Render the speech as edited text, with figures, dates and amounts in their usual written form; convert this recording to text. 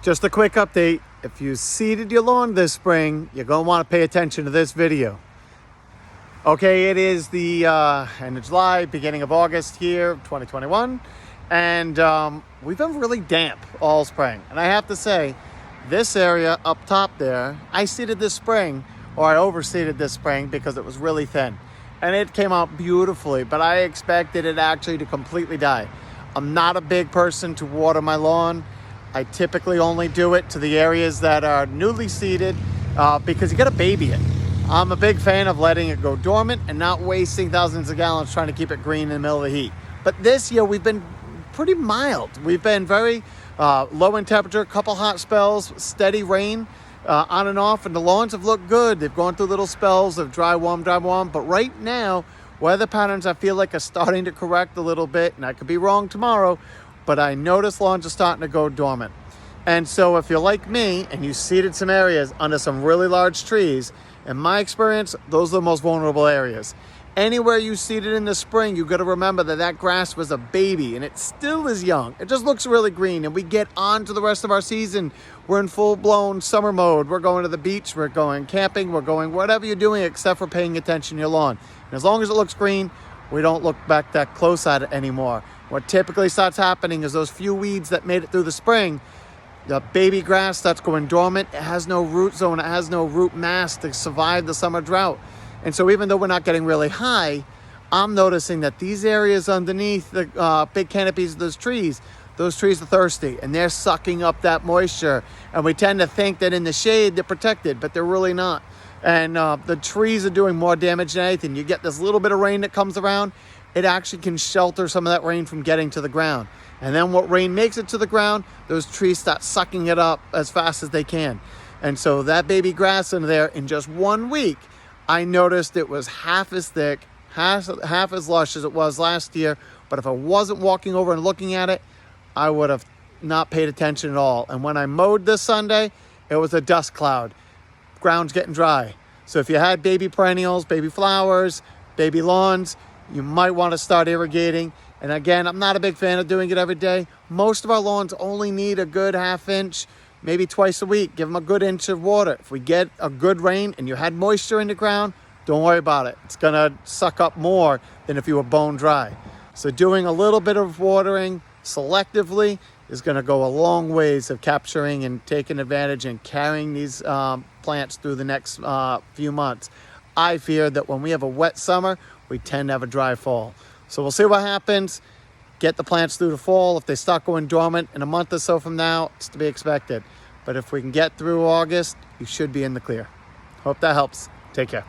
Just a quick update. If you seeded your lawn this spring, you're going to want to pay attention to this video. Okay, it is the end of July, beginning of August here, 2021. And we've been really damp all spring. And I have to say, this area up top there, I seeded this spring, or I overseeded this spring because it was really thin. And it came out beautifully, but I expected it actually to completely die. I'm not a big person to water my lawn. I typically only do it to the areas that are newly seeded because you got to baby it. I'm a big fan of letting it go dormant and not wasting thousands of gallons trying to keep it green in the middle of the heat. But this year we've been pretty mild. We've been very low in temperature, a couple hot spells, steady rain on and off, and the lawns have looked good. They've gone through little spells of dry, warm. But right now, weather patterns I feel like are starting to correct a little bit, and I could be wrong tomorrow, but I notice lawns are starting to go dormant. And so if you're like me and you seeded some areas under some really large trees, in my experience, those are the most vulnerable areas. Anywhere you seeded in the spring, you got to remember that that grass was a baby and it still is young. It just looks really green, and we get on to the rest of our season. We're in full-blown summer mode. We're going to the beach, we're going camping, we're going whatever you're doing except for paying attention to your lawn. And as long as it looks green, we don't look back that close at it anymore. What typically starts happening is those few weeds that made it through the spring, the baby grass starts going dormant. It has no root zone. It has no root mass to survive the summer drought. And so even though we're not getting really high, I'm noticing that these areas underneath the big canopies of those trees are thirsty and they're sucking up that moisture. And we tend to think that in the shade they're protected, but they're really not. And the trees are doing more damage than anything. You get this little bit of rain that comes around, it actually can shelter some of that rain from getting to the ground. And then what rain makes it to the ground, those trees start sucking it up as fast as they can. And so that baby grass in there, in just 1 week, I noticed it was half as thick, half as lush as it was last year. But if I wasn't walking over and looking at it, I would have not paid attention at all. And when I mowed this Sunday, it was a dust cloud. Ground's getting dry. So if you had baby perennials, baby flowers, baby lawns, you might want to start irrigating. And again, I'm not a big fan of doing it every day. Most of our lawns only need a good half inch, maybe twice a week. Give them a good inch of water. If we get a good rain and you had moisture in the ground, don't worry about it. It's going to suck up more than if you were bone dry. So doing a little bit of watering selectively is going to go a long ways of capturing and taking advantage and carrying these plants through the next few months. I fear that when we have a wet summer, we tend to have a dry fall. So we'll see what happens. Get the plants through the fall. If they start going dormant in a month or so from now, it's to be expected. But if we can get through August, you should be in the clear. Hope that helps. Take care.